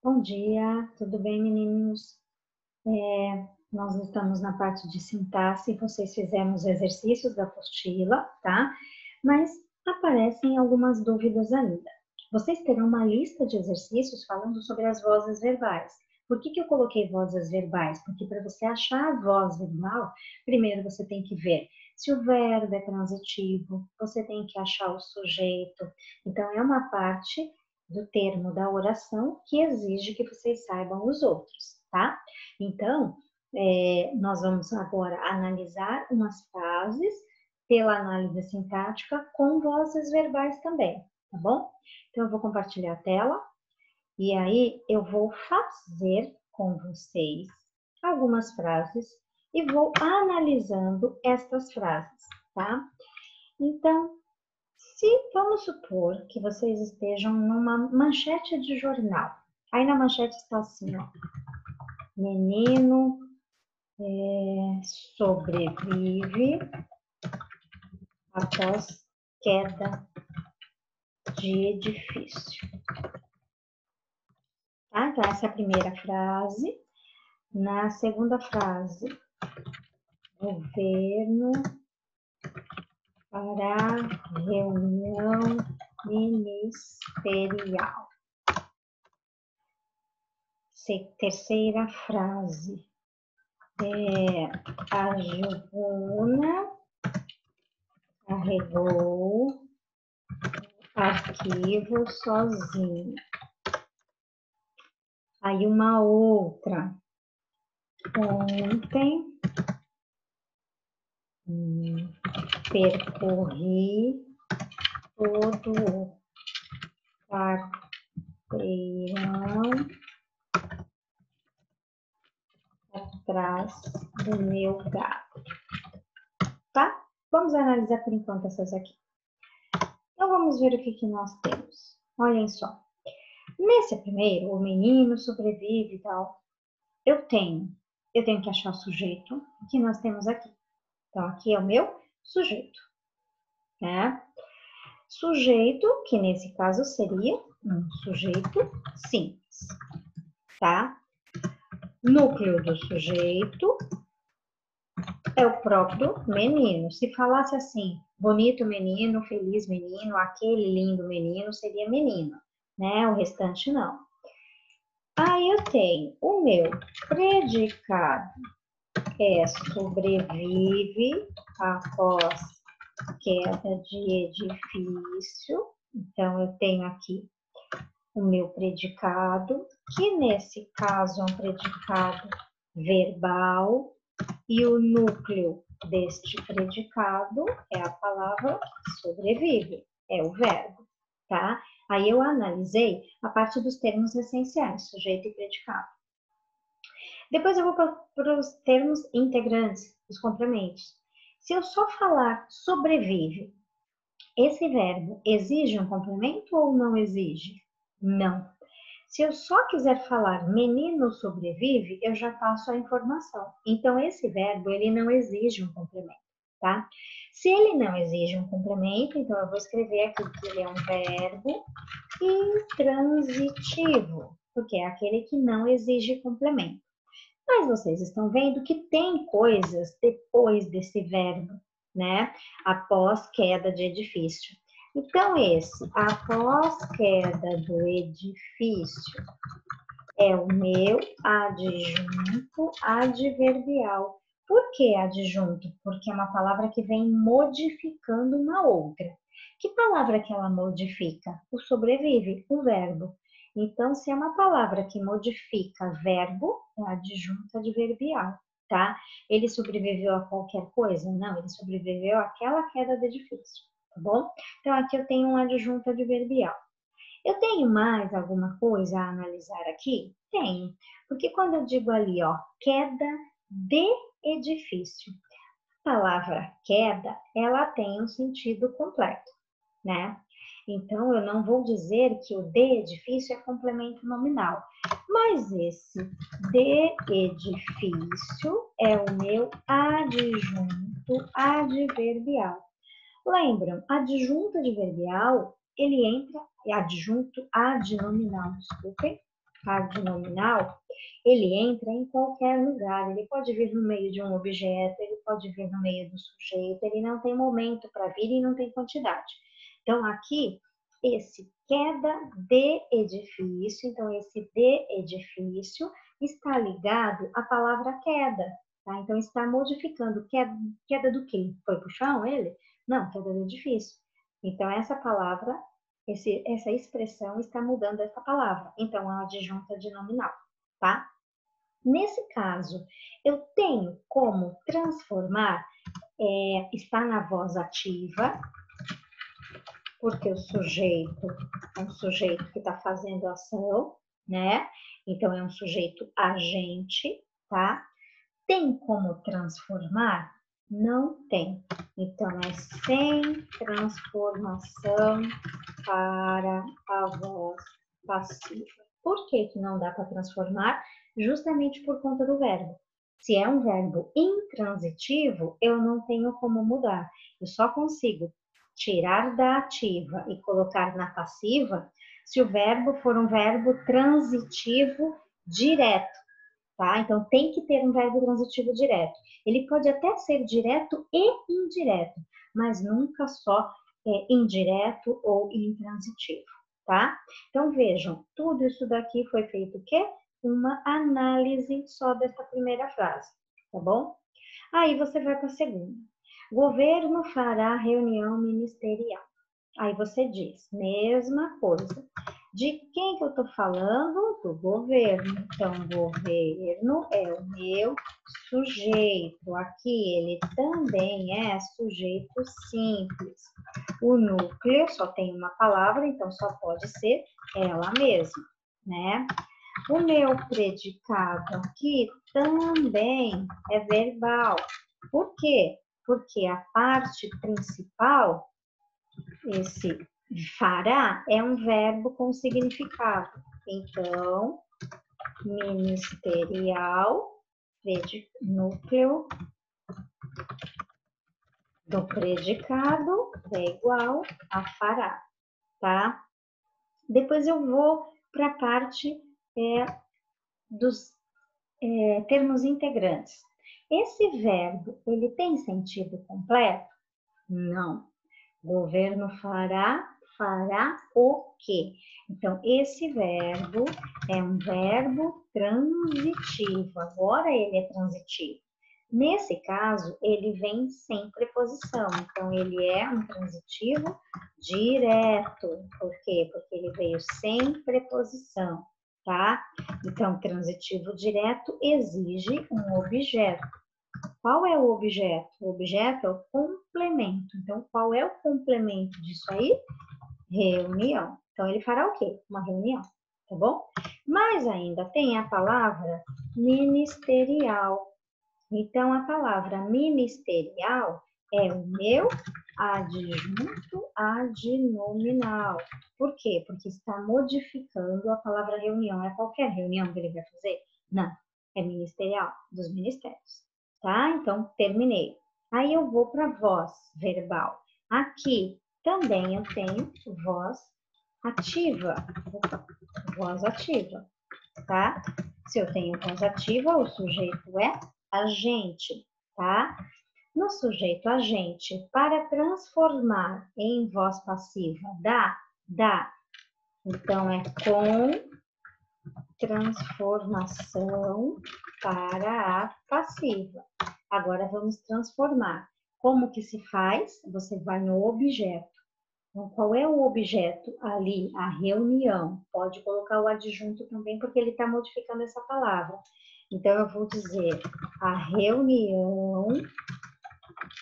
Bom dia, tudo bem, meninos? Nós estamos na parte de sintaxe, vocês fizeram os exercícios da apostila, tá? Mas aparecem algumas dúvidas ainda. Vocês terão uma lista de exercícios falando sobre as vozes verbais. Por que eu coloquei vozes verbais? Porque para você achar a voz verbal, primeiro você tem que ver se o verbo é transitivo, você tem que achar o sujeito. Então, é uma parte do termo da oração que exige que vocês saibam os outros, tá? Então, nós vamos agora analisar umas frases pela análise sintática com vozes verbais também, tá bom? Então, eu vou compartilhar a tela e aí eu vou fazer com vocês algumas frases e vou analisando estas frases, tá? Então, se vamos supor que vocês estejam numa manchete de jornal, aí na manchete está assim, ó, menino sobrevive após queda de edifício. Tá? Então, essa é a primeira frase. Na segunda frase, governo para reunião ministerial. Terceira frase, a Giovana carregou arquivo sozinho. Aí uma outra, ontem percorri todo o quarteirão atrás do meu gato, tá? Vamos analisar por enquanto essas aqui. Então, vamos ver o que nós temos. Olhem só. Nesse primeiro, o menino sobrevive e tal, eu tenho que achar o sujeito que nós temos aqui. Então, aqui é o meu sujeito, né? Sujeito, que nesse caso seria um sujeito simples, tá? Núcleo do sujeito é o próprio menino. Se falasse assim, bonito menino, feliz menino, aquele lindo menino, seria menino, né? O restante não. Aí eu tenho o meu predicado, sobrevive após queda de edifício. Então, eu tenho aqui o meu predicado, que nesse caso é um predicado verbal, e o núcleo deste predicado é a palavra sobrevive, é o verbo, tá? Aí eu analisei a parte dos termos essenciais, sujeito e predicado. Depois eu vou para os termos integrantes, os complementos. Se eu só falar sobrevive, esse verbo exige um complemento ou não exige? Não. Se eu só quiser falar menino sobrevive, eu já passo a informação. Então, esse verbo, ele não exige um complemento, tá? Se ele não exige um complemento, então eu vou escrever aqui que ele é um verbo intransitivo, porque é aquele que não exige complemento. Mas vocês estão vendo que tem coisas depois desse verbo, né? Após queda de edifício. Então, esse após queda do edifício é o meu adjunto adverbial. Por que adjunto? Porque é uma palavra que vem modificando uma outra. Que palavra que ela modifica? O sobrevive, o verbo. Então, se é uma palavra que modifica verbo, é adjunto adverbial, tá? Ele sobreviveu a qualquer coisa? Não, ele sobreviveu àquela queda do edifício, tá bom? Então, aqui eu tenho um adjunto adverbial. Eu tenho mais alguma coisa a analisar aqui? Tenho, porque quando eu digo ali, ó, queda de edifício, a palavra queda, ela tem um sentido completo, né? Então, eu não vou dizer que o de edifício é complemento nominal, mas esse de edifício é o meu adjunto adverbial. Lembram, adjunto adverbial, ele entra, adjunto adnominal, desculpem, adnominal, ele entra em qualquer lugar. Ele pode vir no meio de um objeto, ele pode vir no meio do sujeito, ele não tem momento para vir e não tem quantidade. Então, aqui, esse queda de edifício, então esse de edifício está ligado à palavra queda, tá? Então, está modificando. Queda do quê? Foi pro chão ele? Não, queda do edifício. Então, essa palavra, essa expressão está mudando essa palavra. Então, é uma adjunta adnominal, tá? Nesse caso, eu tenho como transformar, está na voz ativa, porque o sujeito é um sujeito que está fazendo ação, né? Então, é um sujeito agente, tá? Tem como transformar? Não tem. Então, é sem transformação para a voz passiva. Por que que não dá para transformar? Justamente por conta do verbo. Se é um verbo intransitivo, eu não tenho como mudar. Eu só consigo tirar da ativa e colocar na passiva se o verbo for um verbo transitivo direto, tá? Então, tem que ter um verbo transitivo direto. Ele pode até ser direto e indireto, mas nunca só indireto ou intransitivo, tá? Então, vejam, tudo isso daqui foi feito o quê? Uma análise só dessa primeira frase, tá bom? Aí você vai para a segunda. Governo fará reunião ministerial. Aí você diz, mesma coisa. De quem que eu estou falando? Do governo. Então, governo é o meu sujeito. Aqui ele também é sujeito simples. O núcleo só tem uma palavra, então só pode ser ela mesma, né? O meu predicado aqui também é verbal. Por quê? Porque a parte principal, esse fará, é um verbo com significado. Então, ministerial, núcleo do predicado é igual a fará, tá? Depois eu vou para a parte dos termos integrantes. Esse verbo, ele tem sentido completo? Não. Governo fará, fará o quê? Então, esse verbo é um verbo transitivo. Agora ele é transitivo. Nesse caso, ele vem sem preposição. Então, ele é um transitivo direto. Por quê? Porque ele veio sem preposição, tá? Então, transitivo direto exige um objeto. Qual é o objeto? O objeto é o complemento. Então, qual é o complemento disso aí? Reunião. Então, ele fará o quê? Uma reunião, tá bom? Mas ainda tem a palavra ministerial. Então, a palavra ministerial é o meu adjunto adnominal. Por quê? Porque está modificando a palavra reunião. É qualquer reunião que ele vai fazer? Não, é ministerial, dos ministérios. Tá? Então, terminei. Aí eu vou para voz verbal. Aqui também eu tenho voz ativa. Voz ativa, tá? Se eu tenho voz ativa, o sujeito é agente, tá? No sujeito agente, para transformar em voz passiva, dá. Então, é com transformação para a passiva. Agora, vamos transformar. Como que se faz? Você vai no objeto. Então, qual é o objeto ali? A reunião. Pode colocar o adjunto também, porque ele está modificando essa palavra. Então, eu vou dizer a reunião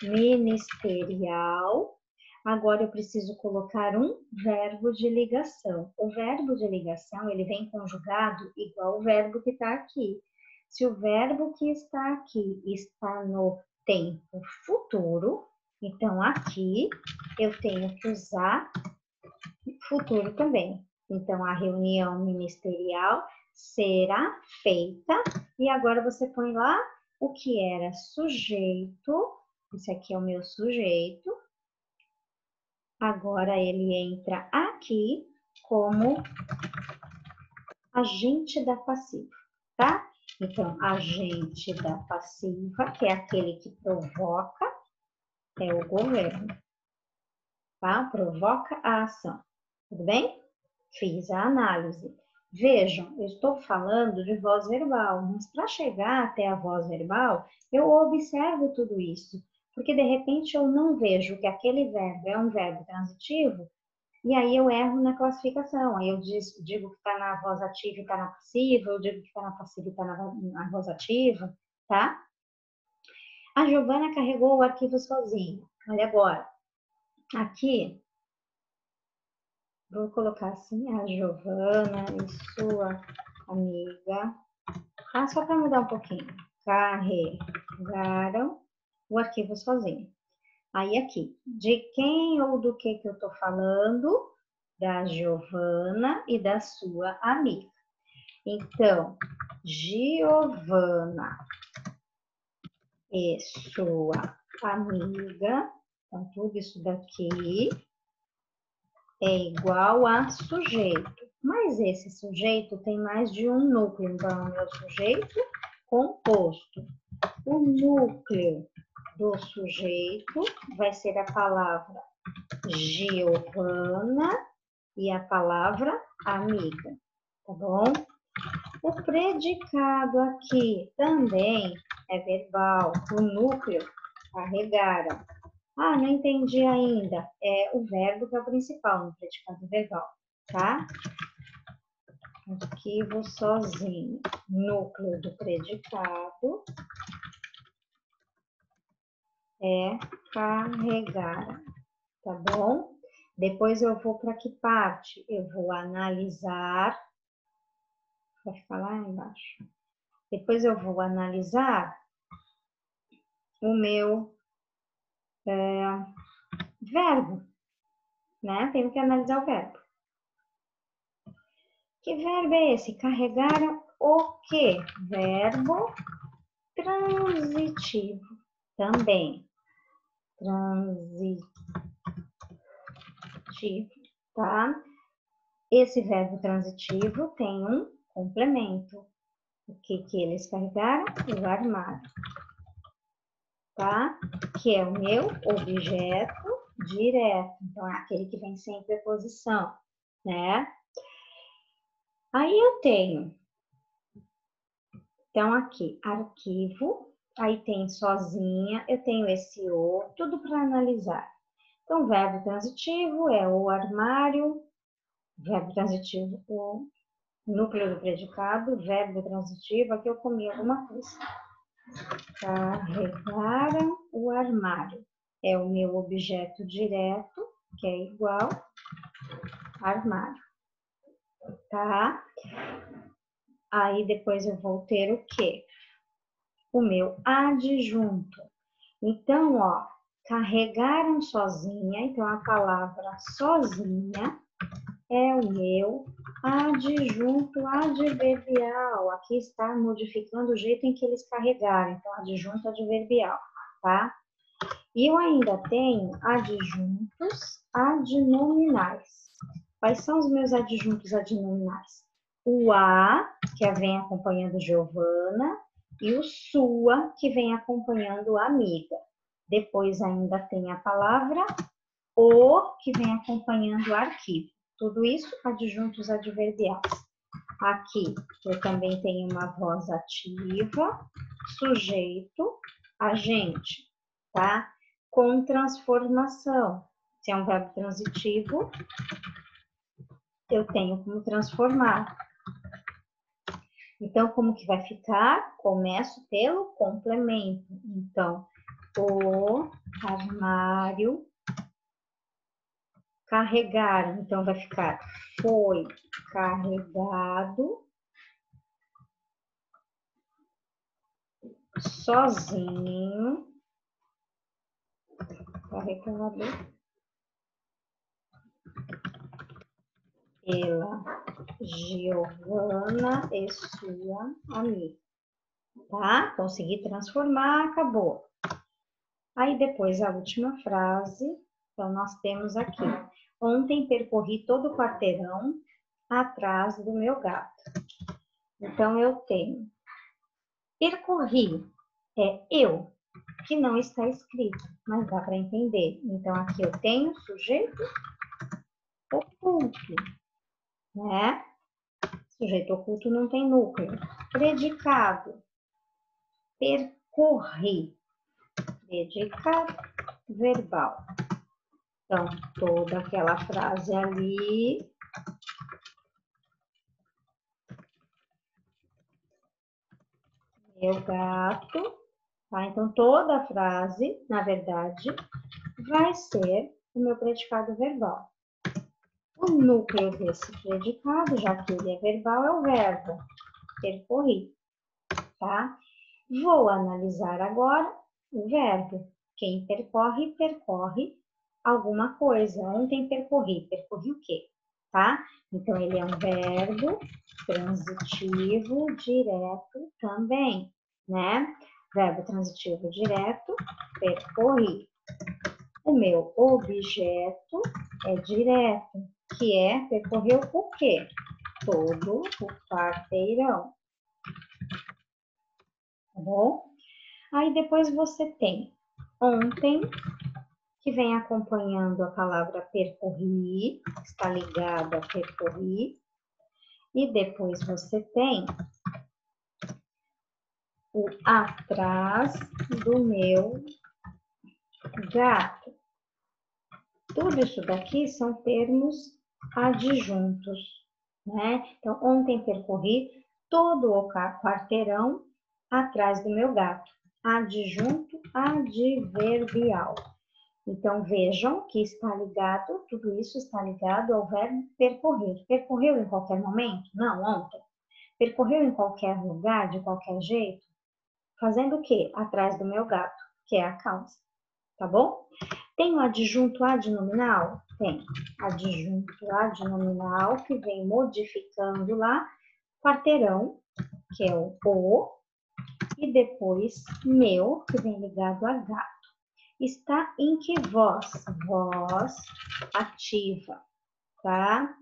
ministerial. Agora, eu preciso colocar um verbo de ligação. O verbo de ligação, ele vem conjugado igual o verbo que está aqui. Se o verbo que está aqui está no tempo futuro, então aqui eu tenho que usar futuro também. Então, a reunião ministerial será feita. E agora você põe lá o que era sujeito. Esse aqui é o meu sujeito. Agora ele entra aqui como agente da passiva, tá? Então, agente da passiva, que é aquele que provoca, é o governo, tá? Provoca a ação, tudo bem? Fiz a análise. Vejam, eu estou falando de voz verbal, mas para chegar até a voz verbal, eu observo tudo isso, porque de repente eu não vejo que aquele verbo é um verbo transitivo, e aí eu erro na classificação. Aí eu digo que está na voz ativa e está na passiva, eu digo que está na passiva e está na voz ativa, tá? A Giovana carregou o arquivo sozinha. Olha agora. Aqui, vou colocar assim, a Giovana e sua amiga. Ah, só para mudar um pouquinho. Carregaram o arquivo sozinho. Aí aqui, de quem ou do que eu estou falando? Da Giovana e da sua amiga. Então, Giovana e sua amiga, então tudo isso daqui é igual a sujeito. Mas esse sujeito tem mais de um núcleo, então é o sujeito composto. O núcleo do sujeito vai ser a palavra Giovana e a palavra amiga, tá bom? O predicado aqui também é verbal. O núcleo, carregaram. Ah, não entendi ainda. É o verbo que é o principal no predicado verbal, tá? Arquivo sozinho. Núcleo do predicado é carregar, tá bom? Depois eu vou para que parte? Eu vou analisar. Vai ficar lá embaixo. Depois eu vou analisar o meu verbo, né? Tenho que analisar o verbo. Que verbo é esse? Carregaram o quê? Verbo transitivo também. Transitivo, tá? Esse verbo transitivo tem um complemento. O que eles carregaram? O armário, tá? Que é o meu objeto direto. Então, é aquele que vem sem preposição, né? Aí eu tenho, então aqui, arquivo, aí tem sozinha, eu tenho esse o, tudo para analisar. Então, verbo transitivo é o armário, verbo transitivo, o núcleo do predicado, verbo transitivo, aqui eu comi alguma coisa. Carregaram o armário. É o meu objeto direto, que é igual armário, tá? Aí depois eu vou ter o quê? O meu adjunto. Então, ó, carregaram sozinha, então a palavra sozinha é o meu adjunto adverbial. Aqui está modificando o jeito em que eles carregaram, então adjunto adverbial, tá? E eu ainda tenho adjuntos adnominais. Quais são os meus adjuntos adnominais? O a, que vem acompanhando Giovana, e o sua, que vem acompanhando a amiga. Depois ainda tem a palavra o, que vem acompanhando o arquivo. Tudo isso adjuntos adverbiais. Aqui eu também tenho uma voz ativa, sujeito, agente, tá? Com transformação. Se é um verbo transitivo, eu tenho como transformar. Então, como que vai ficar? Começo pelo complemento. Então, o armário carregaram. Então, vai ficar foi carregado sozinho. Carregado pela Giovana e sua amiga. Tá? Consegui transformar, acabou. Aí depois a última frase, então nós temos aqui. Ontem percorri todo o quarteirão atrás do meu gato. Então, eu tenho percorri, é eu, que não está escrito, mas dá para entender. Então, aqui eu tenho sujeito oculto, né? Sujeito oculto não tem núcleo. Predicado, percorri. Predicado verbal. Então, toda aquela frase ali. Meu gato. Tá? Então, toda a frase, na verdade, vai ser o meu predicado verbal. O núcleo desse predicado, já que ele é verbal, é o verbo percorri, tá? Vou analisar agora o verbo. Quem percorre, percorre alguma coisa. Ontem percorri. Percorri o quê? Tá? Então, ele é um verbo transitivo direto também, né? Verbo transitivo direto, percorri. O meu objeto é direto, que é percorreu o quê? Todo o quarteirão. Tá bom? Aí depois você tem ontem, que vem acompanhando a palavra percorri, está ligada a percorri. E depois você tem o atrás do meu gato. Tudo isso daqui são termos adjuntos, né? Então, ontem percorri todo o quarteirão atrás do meu gato. Adjunto adverbial. Então, vejam que está ligado, tudo isso está ligado ao verbo percorrer. Percorreu em qualquer momento? Não, ontem. Percorreu em qualquer lugar, de qualquer jeito? Fazendo o quê? Atrás do meu gato, que é a causa. Tá bom? Tem o adjunto adnominal? Tem. Adjunto adnominal, que vem modificando lá, quarteirão, que é o, e depois meu, que vem ligado a gato. Está em que voz? Voz ativa, tá?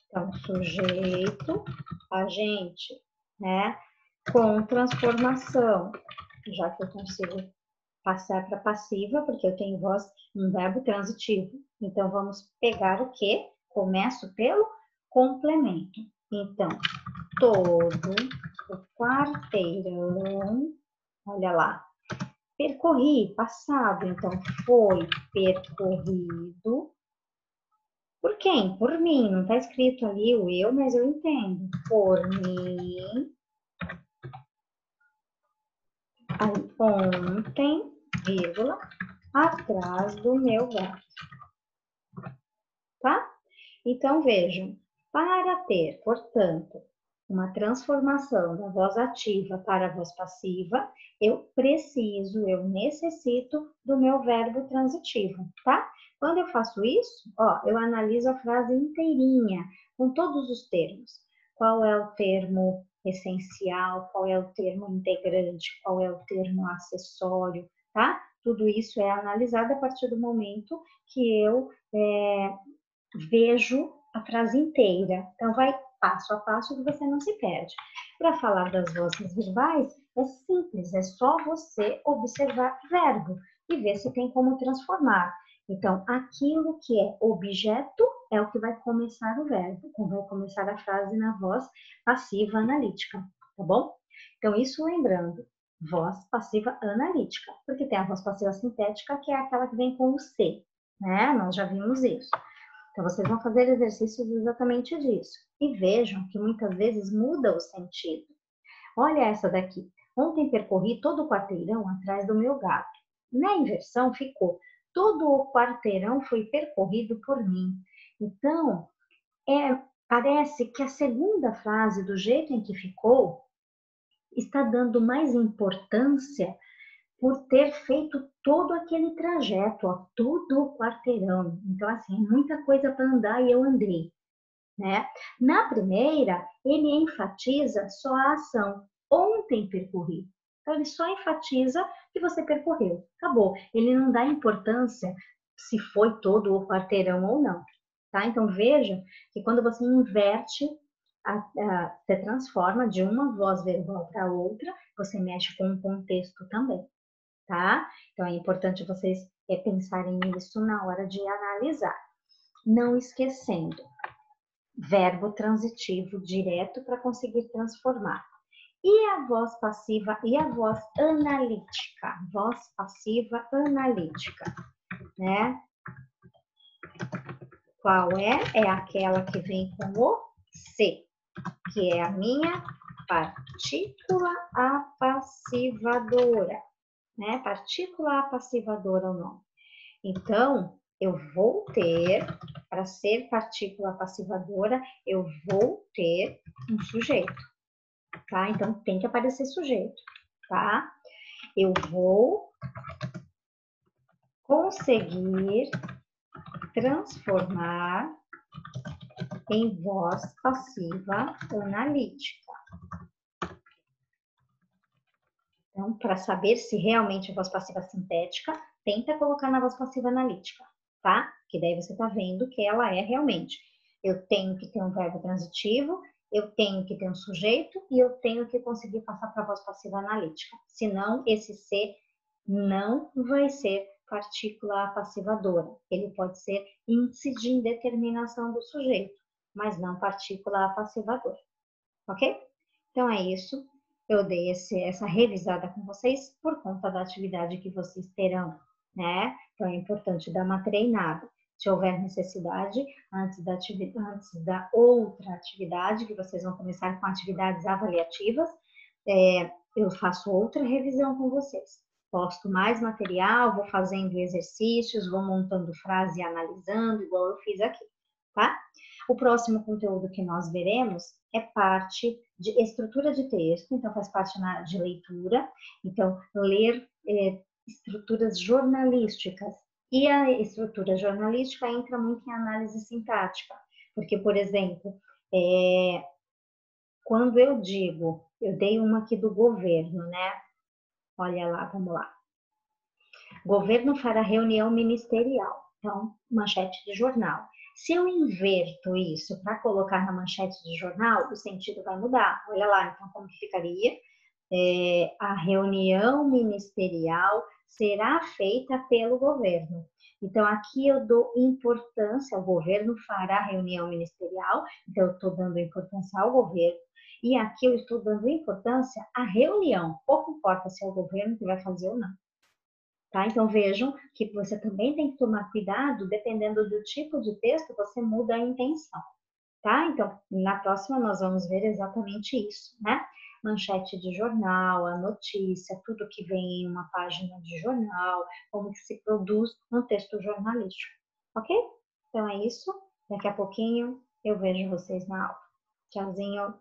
Então, sujeito, agente, né? Com transformação, já que eu consigo passar para passiva, porque eu tenho voz um verbo transitivo. Então, vamos pegar o quê? Começo pelo complemento. Então, todo o quarteirão, olha lá, percorri, passado, então foi percorrido. Por quem? Por mim. Não está escrito ali o eu, mas eu entendo. Por mim. Aí, ontem, vírgula, atrás do meu gato. Tá? Então, vejam. Para ter, portanto, uma transformação da voz ativa para a voz passiva, eu necessito do meu verbo transitivo, tá? Quando eu faço isso, ó, eu analiso a frase inteirinha, com todos os termos. Qual é o termo essencial, qual é o termo integrante, qual é o termo acessório, tá? Tudo isso é analisado a partir do momento que eu vejo a frase inteira. Então, vai passo a passo que você não se perde. Para falar das vozes verbais, é simples, é só você observar o verbo e ver se tem como transformar. Então, aquilo que é objeto é o que vai começar o verbo, vai começar a frase na voz passiva analítica, tá bom? Então, isso lembrando, voz passiva analítica, porque tem a voz passiva sintética, que é aquela que vem com o C, né? Nós já vimos isso. Então, vocês vão fazer exercícios exatamente disso. E vejam que muitas vezes muda o sentido. Olha essa daqui. Ontem percorri todo o quarteirão atrás do meu gato. Na inversão ficou, todo o quarteirão foi percorrido por mim. Então, parece que a segunda frase, do jeito em que ficou, está dando mais importância por ter feito todo aquele trajeto, ó, todo o quarteirão. Então, assim, muita coisa para andar e eu andei, né? Na primeira, ele enfatiza só a ação. Ontem percorri. Então, ele só enfatiza que você percorreu. Acabou. Ele não dá importância se foi todo o quarteirão ou não, tá? Então, veja que quando você inverte você transforma de uma voz verbal para outra, você mexe com o contexto também, tá? Então, é importante vocês pensarem nisso na hora de analisar. Não esquecendo, verbo transitivo direto para conseguir transformar. E a voz passiva e a voz analítica? Voz passiva analítica, né? Qual é? É aquela que vem com o C, que é a minha partícula apassivadora, né? Partícula apassivadora é o nome. Então, eu vou ter, para ser partícula apassivadora, eu vou ter um sujeito, tá? Então, tem que aparecer sujeito, tá? Eu vou conseguir transformar em voz passiva analítica. Então, para saber se realmente é voz passiva sintética, tenta colocar na voz passiva analítica, tá? Que daí você tá vendo que ela é realmente. Eu tenho que ter um verbo transitivo, eu tenho que ter um sujeito e eu tenho que conseguir passar para a voz passiva analítica. Senão, esse C não vai ser partícula apassivadora. Ele pode ser índice de indeterminação do sujeito, mas não partícula apassivadora, ok? Então é isso. Eu dei essa revisada com vocês por conta da atividade que vocês terão, né? Então é importante dar uma treinada. Se houver necessidade, antes da outra atividade, que vocês vão começar com atividades avaliativas, eu faço outra revisão com vocês. Posto mais material, vou fazendo exercícios, vou montando frase e analisando, igual eu fiz aqui, tá? O próximo conteúdo que nós veremos é parte de estrutura de texto, então faz parte de leitura, então ler estruturas jornalísticas. E a estrutura jornalística entra muito em análise sintática, porque, por exemplo, quando eu digo, eu dei uma aqui do governo, né? Olha lá, vamos lá. Governo fará reunião ministerial. Então, manchete de jornal. Se eu inverto isso para colocar na manchete de jornal, o sentido vai mudar. Olha lá, então, como que ficaria? A reunião ministerial será feita pelo governo. Então, aqui eu dou importância, o governo fará reunião ministerial, então eu estou dando importância ao governo, e aqui eu estou dando importância à reunião, pouco importa se é o governo que vai fazer ou não. Tá? Então vejam que você também tem que tomar cuidado, dependendo do tipo de texto, você muda a intenção. Tá? Então, na próxima nós vamos ver exatamente isso, né? Manchete de jornal, a notícia, tudo que vem em uma página de jornal, como que se produz um texto jornalístico, ok? Então é isso, daqui a pouquinho eu vejo vocês na aula. Tchauzinho!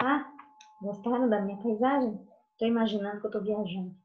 Ah, gostaram da minha paisagem? Estou imaginando que eu estou viajando.